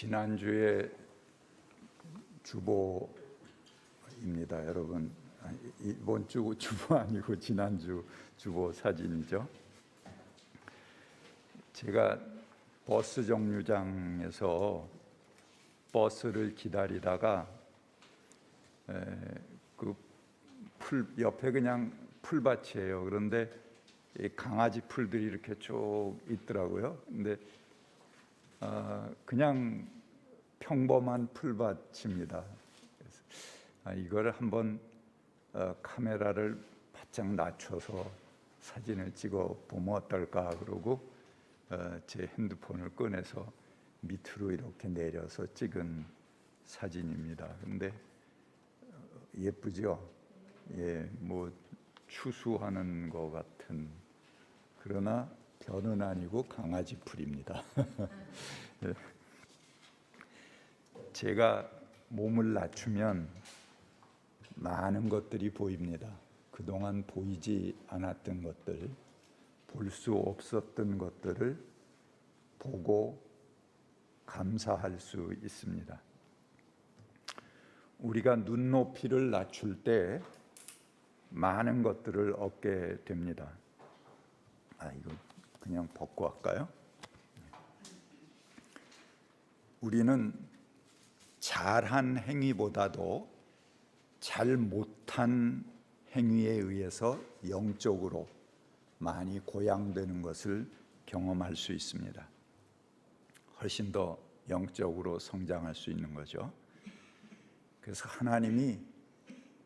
지난주에 주보입니다, 여러분. 이번 주 주보 아니고 지난주 주보 사진이죠. 제가 버스 정류장에서 버스를 기다리다가 그 풀 옆에 그냥 풀밭이에요. 그런데 이 강아지 풀들이 이렇게 쭉 있더라고요. 근데 그냥 평범한 풀밭입니다. 그래서 이걸 한번 카메라를 바짝 낮춰서 사진을 찍어 보면 어떨까 그러고 제 핸드폰을 꺼내서 밑으로 이렇게 내려서 찍은 사진입니다. 근데 예쁘죠? 예, 뭐 추수하는 것 같은, 그러나 변은 아니고 강아지 풀입니다. 예. 제가 몸을 낮추면 많은 것들이 보입니다. 그동안 보이지 않았던 것들, 볼 수 없었던 것들을 보고 감사할 수 있습니다. 우리가 눈높이를 낮출 때 많은 것들을 얻게 됩니다. 이거 그냥 벗고 할까요? 우리는 잘한 행위보다도 잘 못한 행위에 의해서 영적으로 많이 고양되는 것을 경험할 수 있습니다. 훨씬 더 영적으로 성장할 수 있는 거죠. 그래서 하나님이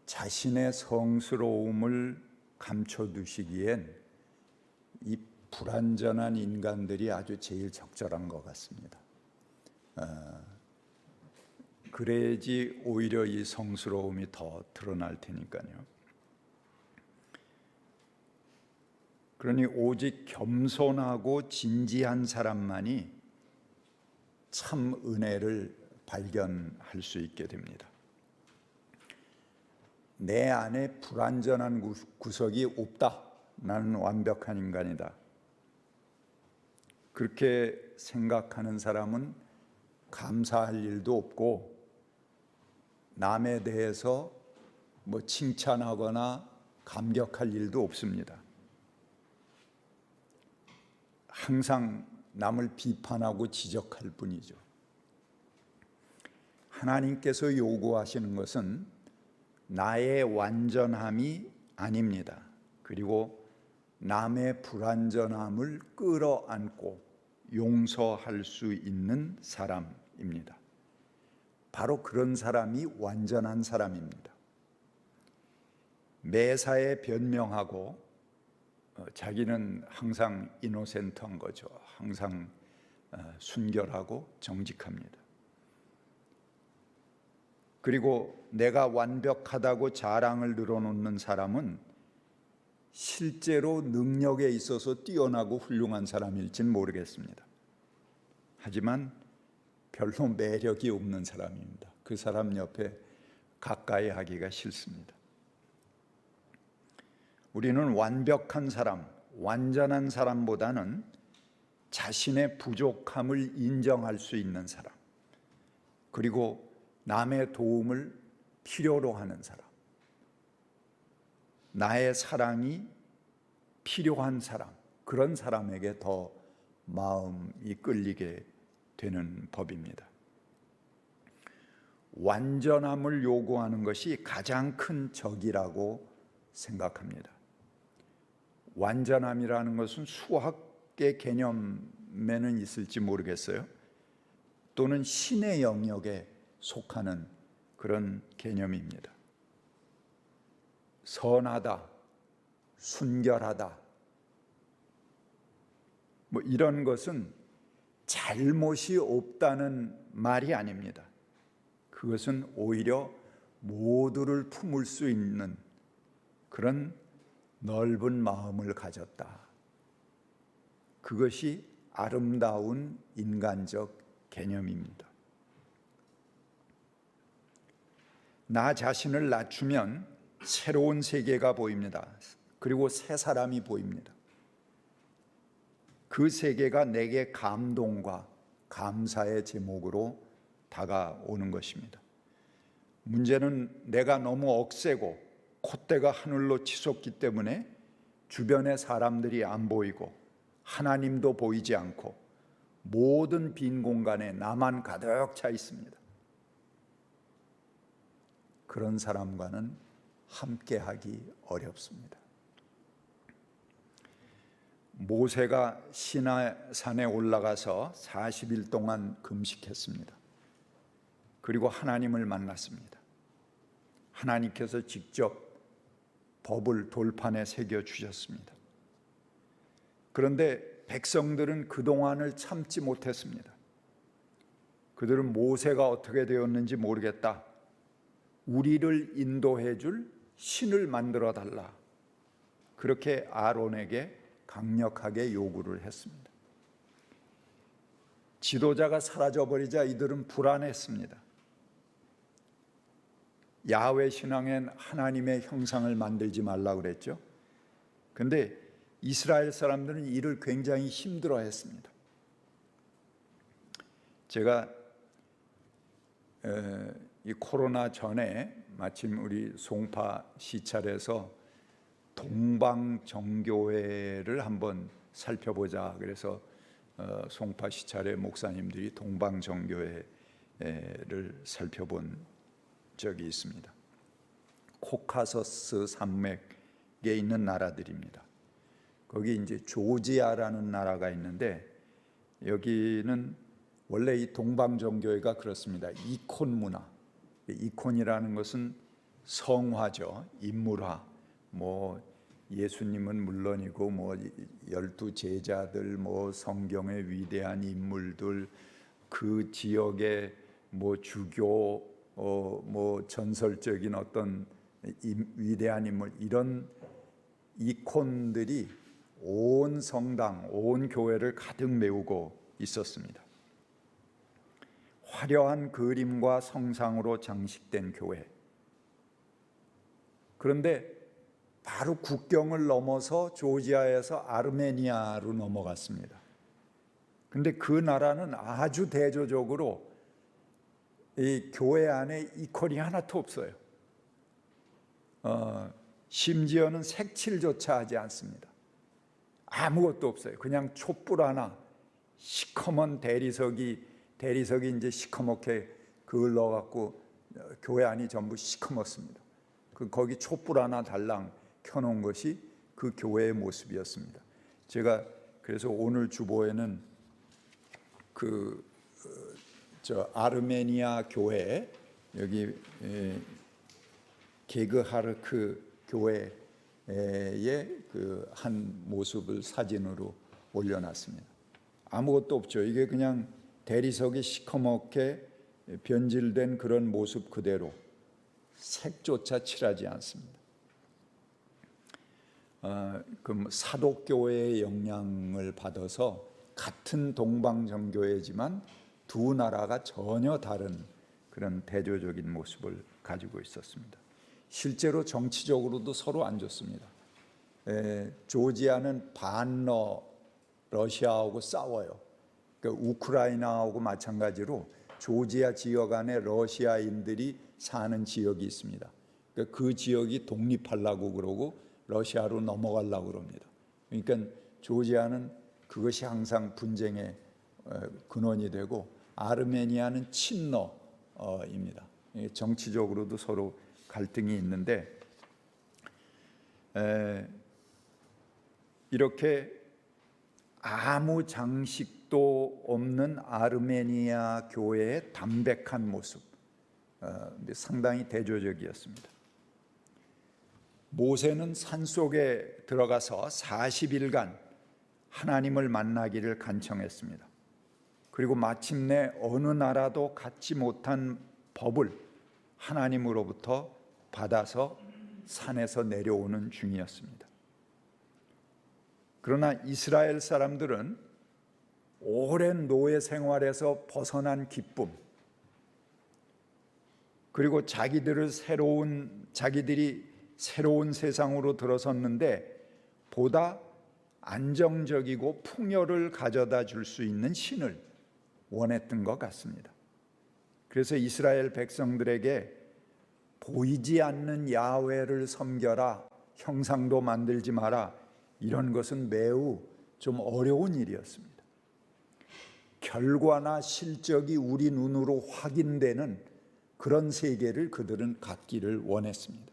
자신의 성스러움을 감춰두시기엔 이 불완전한 인간들이 아주 제일 적절한 것 같습니다. 그래야지 오히려 이 성스러움이 더 드러날 테니까요. 그러니 오직 겸손하고 진지한 사람만이 참 은혜를 발견할 수 있게 됩니다. 내 안에 불완전한 구석이 없다. 나는 완벽한 인간이다. 그렇게 생각하는 사람은 감사할 일도 없고 남에 대해서 뭐 칭찬하거나 감격할 일도 없습니다. 항상 남을 비판하고 지적할 뿐이죠. 하나님께서 요구하시는 것은 나의 완전함이 아닙니다. 그리고 남의 불완전함을 끌어안고 용서할 수 있는 사람입니다. 바로 그런 사람이 완전한 사람입니다. 매사에 변명하고 자기는 항상 이노센트한 거죠. 항상 순결하고 정직합니다. 그리고 내가 완벽하다고 자랑을 늘어놓는 사람은 실제로 능력에 있어서 뛰어나고 훌륭한 사람일진 모르겠습니다. 하지만 별로 매력이 없는 사람입니다. 그 사람 옆에 가까이 하기가 싫습니다. 우리는 완벽한 사람, 완전한 사람보다는 자신의 부족함을 인정할 수 있는 사람, 그리고 남의 도움을 필요로 하는 사람, 나의 사랑이 필요한 사람, 그런 사람에게 더 마음이 끌리게 되는 법입니다. 완전함을 요구하는 것이 가장 큰 적이라고 생각합니다. 완전함이라는 것은 수학의 개념에는 있을지 모르겠어요. 또는 신의 영역에 속하는 그런 개념입니다. 선하다, 순결하다, 뭐 이런 것은 잘못이 없다는 말이 아닙니다. 그것은 오히려 모두를 품을 수 있는 그런 넓은 마음을 가졌다. 그것이 아름다운 인간적 개념입니다. 나 자신을 낮추면 새로운 세계가 보입니다. 그리고 새 사람이 보입니다. 그 세계가 내게 감동과 감사의 제목으로 다가오는 것입니다. 문제는 내가 너무 억세고 콧대가 하늘로 치솟기 때문에 주변의 사람들이 안 보이고 하나님도 보이지 않고 모든 빈 공간에 나만 가득 차 있습니다. 그런 사람과는 함께하기 어렵습니다. 모세가 시내산에 올라가서 40일 동안 금식했습니다. 그리고 하나님을 만났습니다. 하나님께서 직접 법을 돌판에 새겨 주셨습니다. 그런데 백성들은 그동안을 참지 못했습니다. 그들은 모세가 어떻게 되었는지 모르겠다. 우리를 인도해 줄 신을 만들어 달라. 그렇게 아론에게 강력하게 요구를 했습니다. 지도자가 사라져버리자 이들은 불안했습니다. 야훼 신앙엔 하나님의 형상을 만들지 말라고 그랬죠. 그런데 이스라엘 사람들은 이를 굉장히 힘들어했습니다. 제가 이 코로나 전에 마침 우리 송파 시찰에서 동방정교회를 한번 살펴보자 그래서 송파 시찰의 목사님들이 동방정교회를 살펴본 적이 있습니다. 코카서스 산맥에 있는 나라들입니다. 거기 이제 조지아라는 나라가 있는데 여기는 원래 이 동방정교회가 그렇습니다. 이콘 문화, 이콘이라는 것은 성화죠. 인물화. 뭐 예수님은 물론이고 뭐 12 제자들, 뭐 성경의 위대한 인물들, 그 지역의 뭐 주교, 뭐 전설적인 어떤 위대한 인물, 이런 이콘들이 온 성당, 온 교회를 가득 메우고 있었습니다. 화려한 그림과 성상으로 장식된 교회. 그런데 바로 국경을 넘어서 조지아에서 아르메니아로 넘어갔습니다. 그런데 그 나라는 아주 대조적으로 이 교회 안에 이콘이 하나도 없어요. 심지어는 색칠조차 하지 않습니다. 아무것도 없어요. 그냥 촛불 하나, 시커먼 대리석이 이제 시커멓게 그을 넣어갖고 교회 안이 전부 시커멓습니다. 거기 촛불 하나 달랑 켜놓은 것이 그 교회의 모습이었습니다. 제가 그래서 오늘 주보에는 아르메니아 교회, 여기 게그하르크 교회의 그 한 모습을 사진으로 올려놨습니다. 아무것도 없죠. 이게 그냥 대리석이 시커멓게 변질된 그런 모습 그대로, 색조차 칠하지 않습니다. 그 사독교회의 영향을 받아서 같은 동방정교회지만 두 나라가 전혀 다른 그런 대조적인 모습을 가지고 있었습니다. 실제로 정치적으로도 서로 안 좋습니다. 조지아는 반러 러시아하고 싸워요. 그러니까 우크라이나하고 마찬가지로 조지아 지역 안에 러시아인들이 사는 지역이 있습니다. 그러니까 그 지역이 독립하려고 그러고 러시아로 넘어가려고 그럽니다. 그러니까 조지아는 그것이 항상 분쟁의 근원이 되고, 아르메니아는 친러입니다. 정치적으로도 서로 갈등이 있는데, 이렇게 아무 장식도 없는 아르메니아 교회의 담백한 모습, 상당히 대조적이었습니다. 모세는 산속에 들어가서 40일간 하나님을 만나기를 간청했습니다. 그리고 마침내 어느 나라도 갖지 못한 법을 하나님으로부터 받아서 산에서 내려오는 중이었습니다. 그러나 이스라엘 사람들은 오랜 노예 생활에서 벗어난 기쁨, 그리고 자기들이 새로운 세상으로 들어섰는데 보다 안정적이고 풍요를 가져다 줄 수 있는 신을 원했던 것 같습니다. 그래서 이스라엘 백성들에게 보이지 않는 야훼를 섬겨라, 형상도 만들지 마라, 이런 것은 매우 좀 어려운 일이었습니다. 결과나 실적이 우리 눈으로 확인되는 그런 세계를 그들은 갖기를 원했습니다.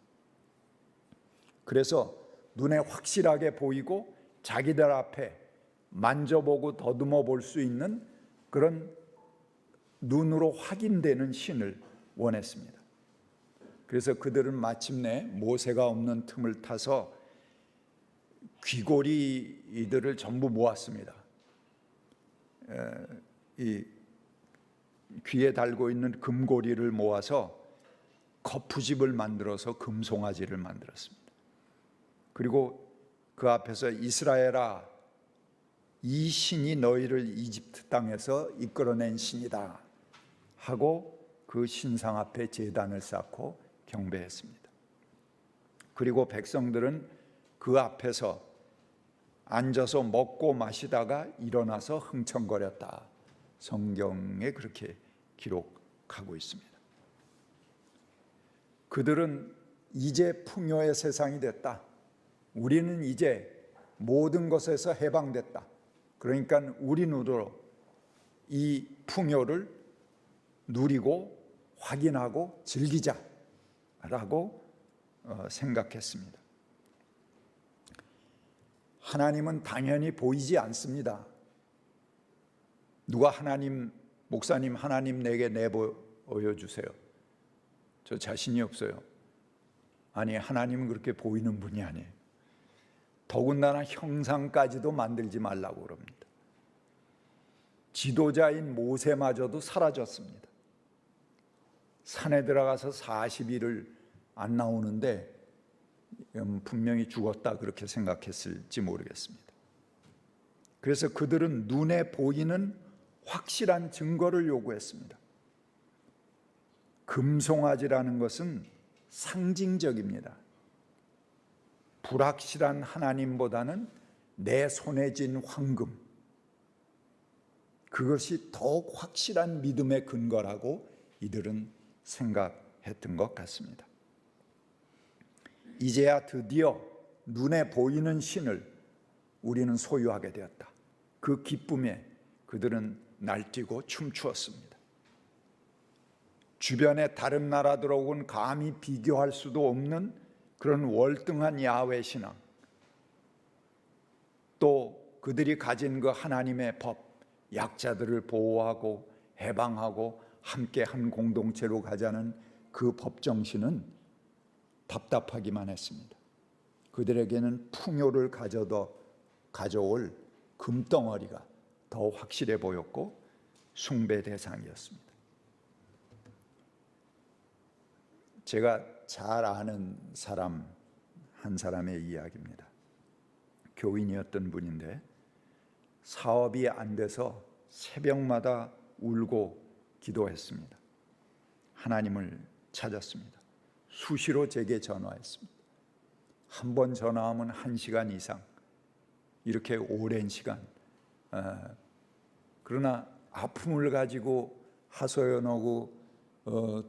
그래서 눈에 확실하게 보이고 자기들 앞에 만져보고 더듬어 볼 수 있는 그런 눈으로 확인되는 신을 원했습니다. 그래서 그들은 마침내 모세가 없는 틈을 타서 귀고리들을 전부 모았습니다. 이 귀에 달고 있는 금고리를 모아서 거푸집을 만들어서 금송아지를 만들었습니다. 그리고 그 앞에서 이스라엘아, 이 신이 너희를 이집트 땅에서 이끌어낸 신이다 하고 그 신상 앞에 제단을 쌓고 경배했습니다. 그리고 백성들은 그 앞에서 앉아서 먹고 마시다가 일어나서 흥청거렸다. 성경에 그렇게 기록하고 있습니다. 그들은 이제 풍요의 세상이 됐다. 우리는 이제 모든 것에서 해방됐다. 그러니까 우리 눈으로 이 풍요를 누리고 확인하고 즐기자라고 생각했습니다. 하나님은 당연히 보이지 않습니다. 누가 하나님, 목사님, 하나님 내게 내보여 주세요. 저 자신이 없어요. 아니, 하나님은 그렇게 보이는 분이 아니에요. 더군다나 형상까지도 만들지 말라고 그럽니다. 지도자인 모세마저도 사라졌습니다. 산에 들어가서 40일을 안 나오는데 분명히 죽었다 그렇게 생각했을지 모르겠습니다. 그래서 그들은 눈에 보이는 확실한 증거를 요구했습니다. 금송아지라는 것은 상징적입니다. 불확실한 하나님보다는 내 손에 쥔 황금, 그것이 더욱 확실한 믿음의 근거라고 이들은 생각했던 것 같습니다. 이제야 드디어 눈에 보이는 신을 우리는 소유하게 되었다. 그 기쁨에 그들은 날뛰고 춤추었습니다. 주변의 다른 나라들하고는 감히 비교할 수도 없는 그런 월등한 야훼 신앙, 또 그들이 가진 그 하나님의 법, 약자들을 보호하고 해방하고 함께 한 공동체로 가자는 그 법정신은 답답하기만 했습니다. 그들에게는 풍요를 가져올 금덩어리가 더 확실해 보였고 숭배 대상이었습니다. 제가 잘 아는 사람 한 사람의 이야기입니다. 교인이었던 분인데 사업이 안 돼서 새벽마다 울고 기도했습니다. 하나님을 찾았습니다. 수시로 제게 전화했습니다. 한 번 전화하면 1시간 이상, 이렇게 오랜 시간. 그러나 아픔을 가지고 하소연하고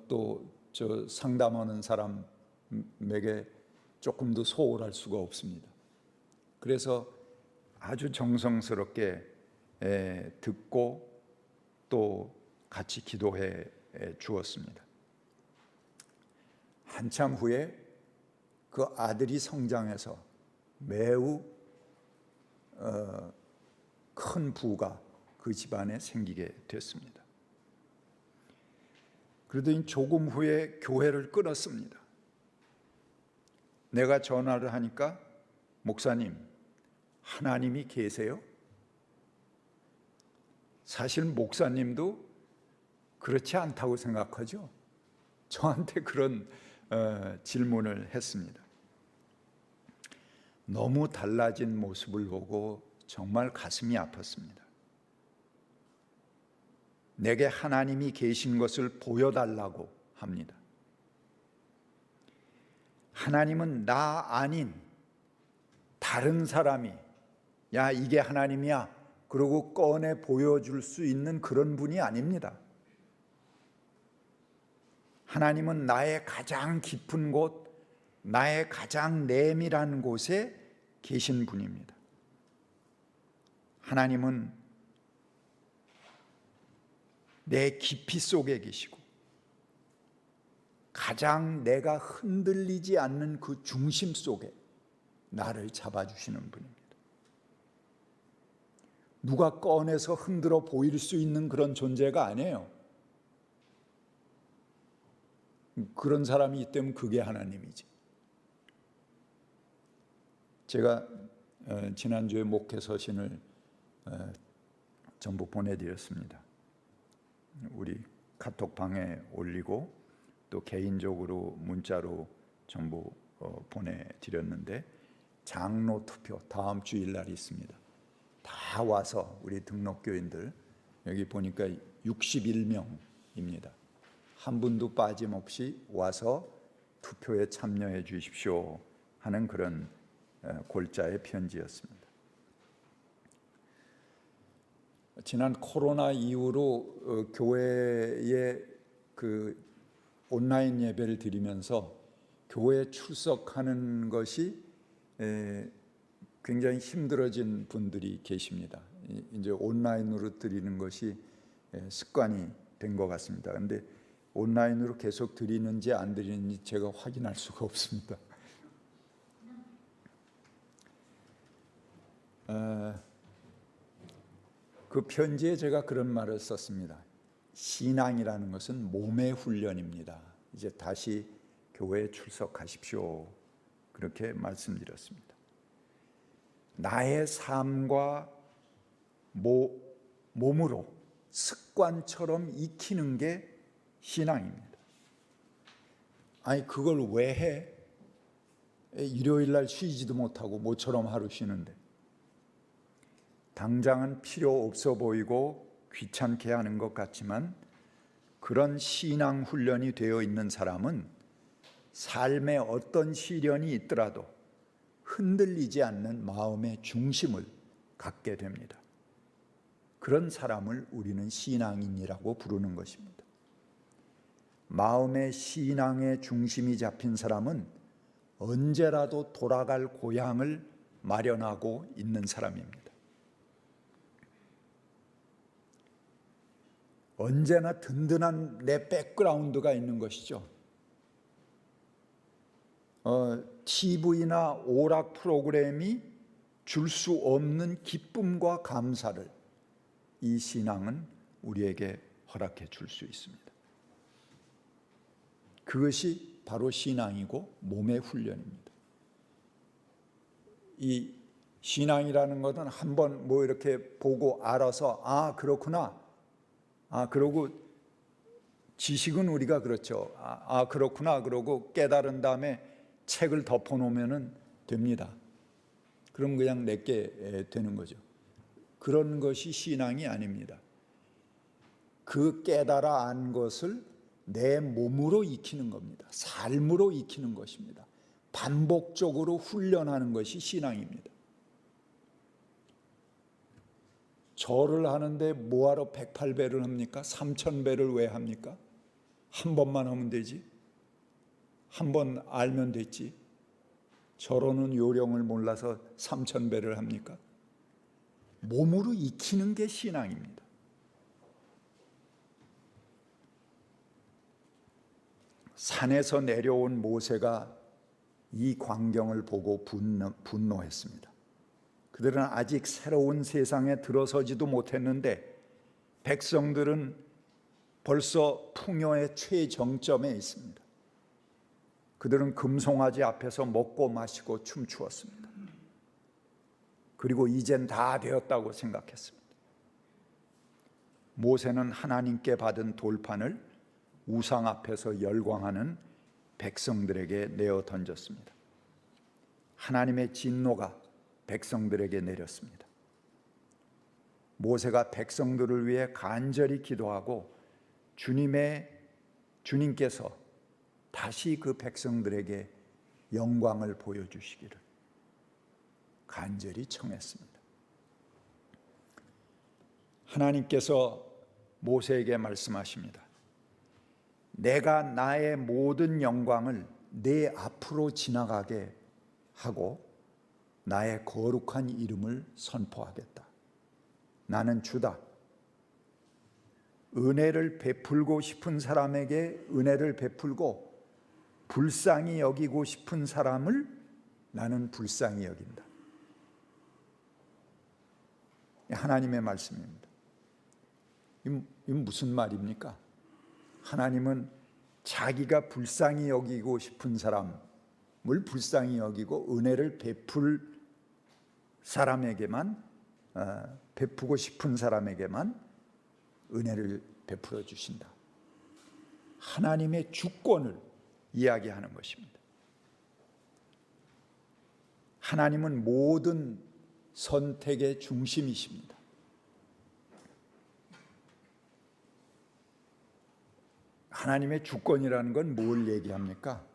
또 저 상담하는 사람에게 조금도 소홀할 수가 없습니다. 그래서 아주 정성스럽게 듣고 또 같이 기도해 주었습니다. 한참 후에 그 아들이 성장해서 매우 큰 부가 그 집안에 생기게 됐습니다. 그러더니 조금 후에 교회를 끊었습니다. 내가 전화를 하니까 목사님, 하나님이 계세요? 사실 목사님도 그렇지 않다고 생각하죠. 저한테 그런 질문을 했습니다. 너무 달라진 모습을 보고 정말 가슴이 아팠습니다. 내게 하나님이 계신 것을 보여달라고 합니다. 하나님은 나 아닌 다른 사람이 야 이게 하나님이야 그리고 꺼내 보여줄 수 있는 그런 분이 아닙니다. 하나님은 나의 가장 깊은 곳, 나의 가장 내밀한 곳에 계신 분입니다. 하나님은 내 깊이 속에 계시고 가장 내가 흔들리지 않는 그 중심 속에 나를 잡아주시는 분입니다. 누가 꺼내서 흔들어 보일 수 있는 그런 존재가 아니에요. 그런 사람이 있다면 그게 하나님이지. 제가 지난주에 목회 서신을 전부 보내드렸습니다. 우리 카톡방에 올리고 또 개인적으로 문자로 전부 보내드렸는데, 장로 투표 다음 주일날 있습니다. 다 와서 우리 등록교인들, 여기 보니까 61명입니다. 한 분도 빠짐없이 와서 투표에 참여해 주십시오 하는 그런 골자의 편지였습니다. 지난 코로나 이후로 교회에 그 온라인 예배를 드리면서 교회에 출석하는 것이 굉장히 힘들어진 분들이 계십니다. 이제 온라인으로 드리는 것이 습관이 된 것 같습니다. 그런데 온라인으로 계속 드리는지 안 드리는지 제가 확인할 수가 없습니다. 그 편지에 제가 그런 말을 썼습니다. 신앙이라는 것은 몸의 훈련입니다. 이제 다시 교회에 출석하십시오. 그렇게 말씀드렸습니다. 나의 삶과 몸으로 습관처럼 익히는 게 신앙입니다. 아니 그걸 왜 해? 일요일 날 쉬지도 못하고 모처럼 하루 쉬는데. 당장은 필요 없어 보이고 귀찮게 하는 것 같지만 그런 신앙 훈련이 되어 있는 사람은 삶에 어떤 시련이 있더라도 흔들리지 않는 마음의 중심을 갖게 됩니다. 그런 사람을 우리는 신앙인이라고 부르는 것입니다. 마음의 신앙의 중심이 잡힌 사람은 언제라도 돌아갈 고향을 마련하고 있는 사람입니다. 언제나 든든한 내 백그라운드가 있는 것이죠. TV나 오락 프로그램이 줄 수 없는 기쁨과 감사를 이 신앙은 우리에게 허락해 줄 수 있습니다. 그것이 바로 신앙이고 몸의 훈련입니다. 이 신앙이라는 것은 한번 뭐 이렇게 보고 알아서 아 그렇구나, 그러고 지식은 우리가 그렇죠. 그렇구나 그러고 깨달은 다음에 책을 덮어놓으면 됩니다. 그럼 그냥 내게 되는 거죠. 그런 것이 신앙이 아닙니다. 그 깨달아 안 것을 내 몸으로 익히는 겁니다. 삶으로 익히는 것입니다. 반복적으로 훈련하는 것이 신앙입니다. 절을 하는데 뭐하러 108배를 합니까? 3000배를 왜 합니까? 한 번만 하면 되지. 한 번 알면 됐지. 절호는 요령을 몰라서 3000배를 합니까? 몸으로 익히는 게 신앙입니다. 산에서 내려온 모세가 이 광경을 보고 분노했습니다. 그들은 아직 새로운 세상에 들어서지도 못했는데 백성들은 벌써 풍요의 최정점에 있습니다. 그들은 금송아지 앞에서 먹고 마시고 춤추었습니다. 그리고 이젠 다 되었다고 생각했습니다. 모세는 하나님께 받은 돌판을 우상 앞에서 열광하는 백성들에게 내어 던졌습니다. 하나님의 진노가 백성들에게 내렸습니다. 모세가 백성들을 위해 간절히 기도하고 주님께서 다시 그 백성들에게 영광을 보여주시기를 간절히 청했습니다. 하나님께서 모세에게 말씀하십니다. 내가 나의 모든 영광을 내 앞으로 지나가게 하고 나의 거룩한 이름을 선포하겠다. 나는 주다. 은혜를 베풀고 싶은 사람에게 은혜를 베풀고 불쌍히 여기고 싶은 사람을 나는 불쌍히 여긴다. 하나님의 말씀입니다. 이건 무슨 말입니까? 하나님은 자기가 불쌍히 여기고 싶은 사람을 불쌍히 여기고 은혜를 베풀 사람에게만 베푸고 싶은 사람에게만 은혜를 베풀어 주신다. 하나님의 주권을 이야기하는 것입니다. 하나님은 모든 선택의 중심이십니다. 하나님의 주권이라는 건 뭘 얘기합니까?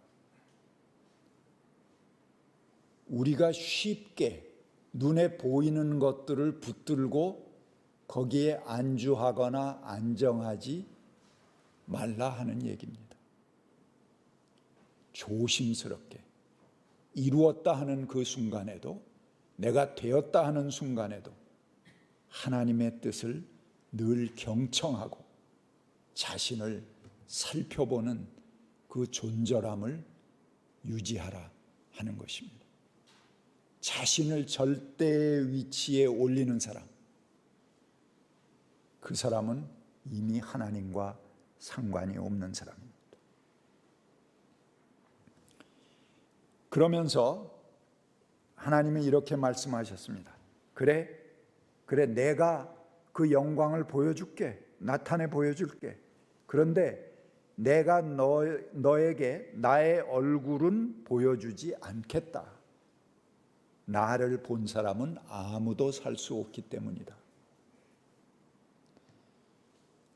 우리가 쉽게 눈에 보이는 것들을 붙들고 거기에 안주하거나 안정하지 말라 하는 얘기입니다. 조심스럽게 이루었다 하는 그 순간에도, 내가 되었다 하는 순간에도 하나님의 뜻을 늘 경청하고 자신을 살펴보는 그 존절함을 유지하라 하는 것입니다. 자신을 절대의 위치에 올리는 사람, 그 사람은 이미 하나님과 상관이 없는 사람입니다. 그러면서 하나님은 이렇게 말씀하셨습니다. 그래 내가 그 영광을 보여줄게, 나타내 보여줄게. 그런데 내가 너에게 나의 얼굴은 보여주지 않겠다. 나를 본 사람은 아무도 살 수 없기 때문이다.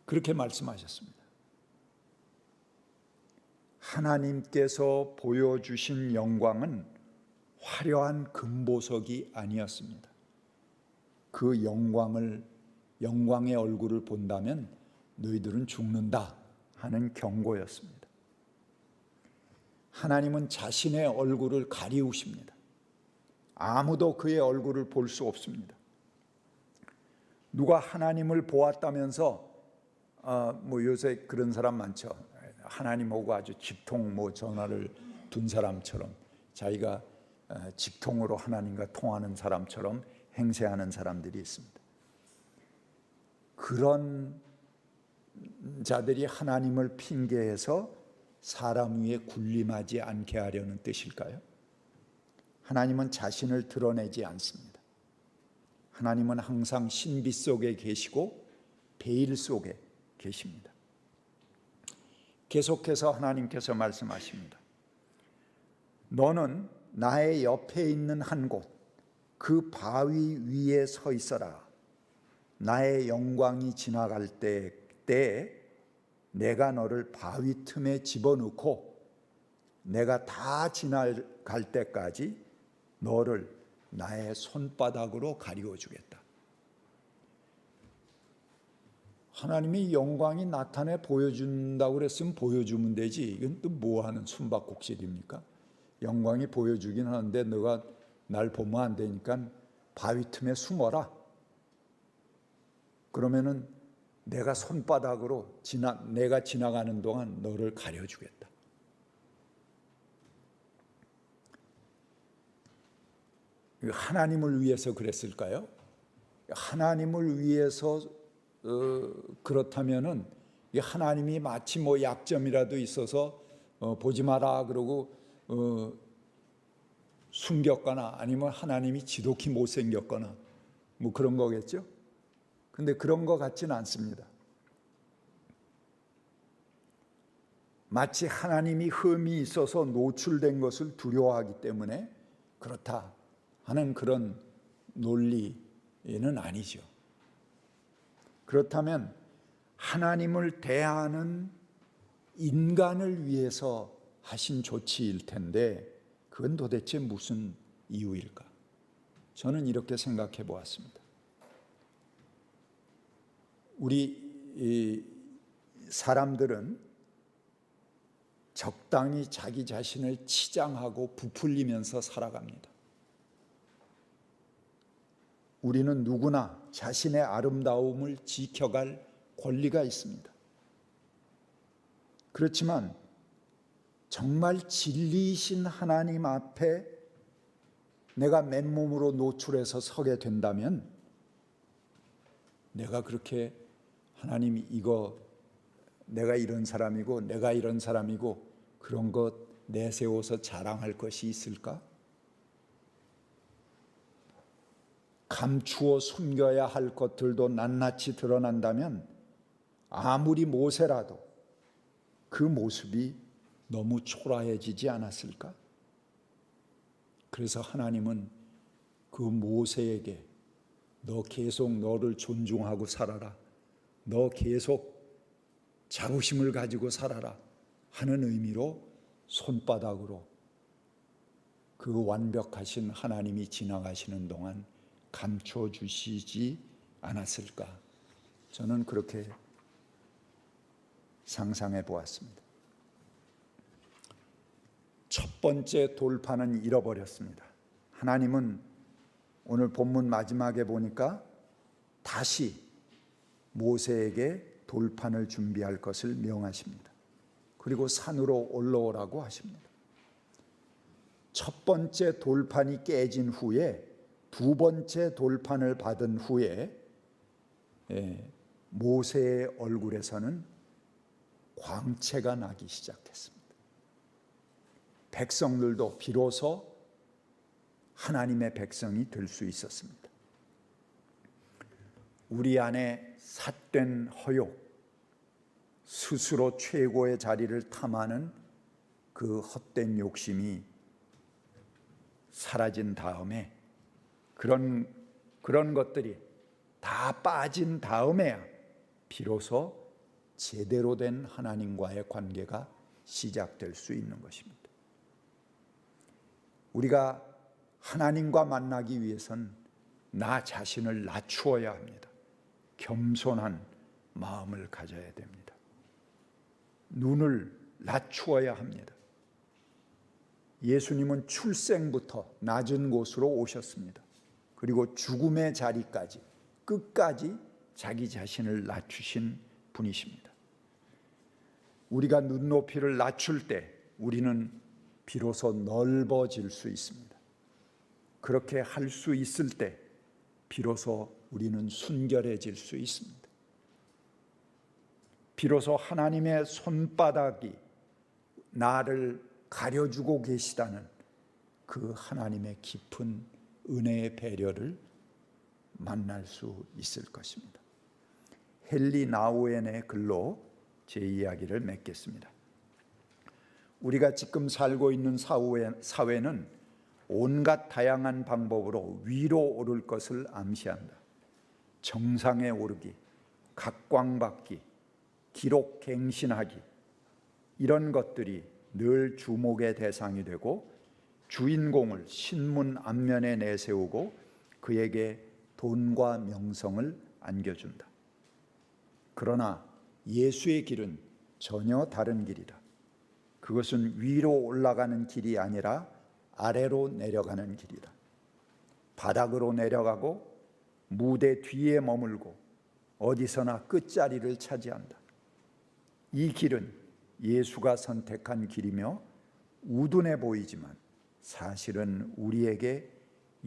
그렇게 말씀하셨습니다. 하나님께서 보여주신 영광은 화려한 금보석이 아니었습니다. 그 영광의 얼굴을 본다면 너희들은 죽는다 하는 경고였습니다. 하나님은 자신의 얼굴을 가리우십니다. 아무도 그의 얼굴을 볼 수 없습니다. 누가 하나님을 보았다면서 요새 그런 사람 많죠. 하나님하고 아주 직통 전화를 둔 사람처럼, 자기가 직통으로 하나님과 통하는 사람처럼 행세하는 사람들이 있습니다. 그런 자들이 하나님을 핑계해서 사람 위에 군림하지 않게 하려는 뜻일까요? 하나님은 자신을 드러내지 않습니다. 하나님은 항상 신비 속에 계시고 베일 속에 계십니다. 계속해서 하나님께서 말씀하십니다. 너는 나의 옆에 있는 한 곳, 그 바위 위에 서 있어라. 나의 영광이 지나갈 때 내가 너를 바위 틈에 집어넣고 내가 다 지나갈 때까지 너를 나의 손바닥으로 가리워 주겠다. 하나님이 영광이 나타내 보여준다고 그랬으면 보여주면 되지. 이건 또 뭐하는 숨바꼭질입니까? 영광이 보여주긴 하는데 너가 날 보면 안 되니까 바위 틈에 숨어라. 그러면은 내가 손바닥으로 내가 지나가는 동안 너를 가려주겠다. 하나님을 위해서 그랬을까요? 하나님을 위해서 그렇다면은 하나님이 마치 약점이라도 있어서 보지 마라 그러고 숨겼거나 아니면 하나님이 지독히 못생겼거나 그런 거겠죠? 근데 그런 것 같지는 않습니다. 마치 하나님이 흠이 있어서 노출된 것을 두려워하기 때문에 그렇다 하는 그런 논리는 아니죠. 그렇다면 하나님을 대하는 인간을 위해서 하신 조치일 텐데 그건 도대체 무슨 이유일까? 저는 이렇게 생각해 보았습니다. 우리 사람들은 적당히 자기 자신을 치장하고 부풀리면서 살아갑니다. 우리는 누구나 자신의 아름다움을 지켜갈 권리가 있습니다. 그렇지만 정말 진리이신 하나님 앞에 내가 맨몸으로 노출해서 서게 된다면 내가 그렇게 하나님이 내가 이런 사람이고 내가 이런 사람이고 그런 것 내세워서 자랑할 것이 있을까? 감추어 숨겨야 할 것들도 낱낱이 드러난다면 아무리 모세라도 그 모습이 너무 초라해지지 않았을까? 그래서 하나님은 그 모세에게 너 계속 너를 존중하고 살아라, 너 계속 자부심을 가지고 살아라 하는 의미로 손바닥으로 그 완벽하신 하나님이 지나가시는 동안 감춰주시지 않았을까? 저는 그렇게 상상해 보았습니다. 첫 번째 돌판은 잃어버렸습니다. 하나님은 오늘 본문 마지막에 보니까 다시 모세에게 돌판을 준비할 것을 명하십니다. 그리고 산으로 올라오라고 하십니다. 첫 번째 돌판이 깨진 후에 두 번째 돌판을 받은 후에 모세의 얼굴에서는 광채가 나기 시작했습니다. 백성들도 비로소 하나님의 백성이 될 수 있었습니다. 우리 안에 삿된 허욕, 스스로 최고의 자리를 탐하는 그 헛된 욕심이 사라진 다음에 그런 것들이 다 빠진 다음에야 비로소 제대로 된 하나님과의 관계가 시작될 수 있는 것입니다. 우리가 하나님과 만나기 위해선 나 자신을 낮추어야 합니다. 겸손한 마음을 가져야 됩니다. 눈을 낮추어야 합니다. 예수님은 출생부터 낮은 곳으로 오셨습니다. 그리고 죽음의 자리까지 끝까지 자기 자신을 낮추신 분이십니다. 우리가 눈높이를 낮출 때 우리는 비로소 넓어질 수 있습니다. 그렇게 할 수 있을 때 비로소 우리는 순결해질 수 있습니다. 비로소 하나님의 손바닥이 나를 가려주고 계시다는 그 하나님의 깊은 은혜의 배려를 만날 수 있을 것입니다. 헨리 나우엔의 글로 제 이야기를 맺겠습니다. 우리가 지금 살고 있는 사회는 온갖 다양한 방법으로 위로 오를 것을 암시한다. 정상에 오르기, 각광받기, 기록 갱신하기, 이런 것들이 늘 주목의 대상이 되고 주인공을 신문 앞면에 내세우고 그에게 돈과 명성을 안겨준다. 그러나 예수의 길은 전혀 다른 길이다. 그것은 위로 올라가는 길이 아니라 아래로 내려가는 길이다. 바닥으로 내려가고 무대 뒤에 머물고 어디서나 끝자리를 차지한다. 이 길은 예수가 선택한 길이며 우둔해 보이지만 사실은 우리에게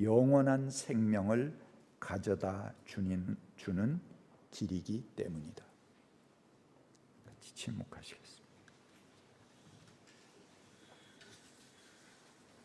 영원한 생명을 가져다 주는 길이기 때문이다. 같이 침묵하시겠습니다.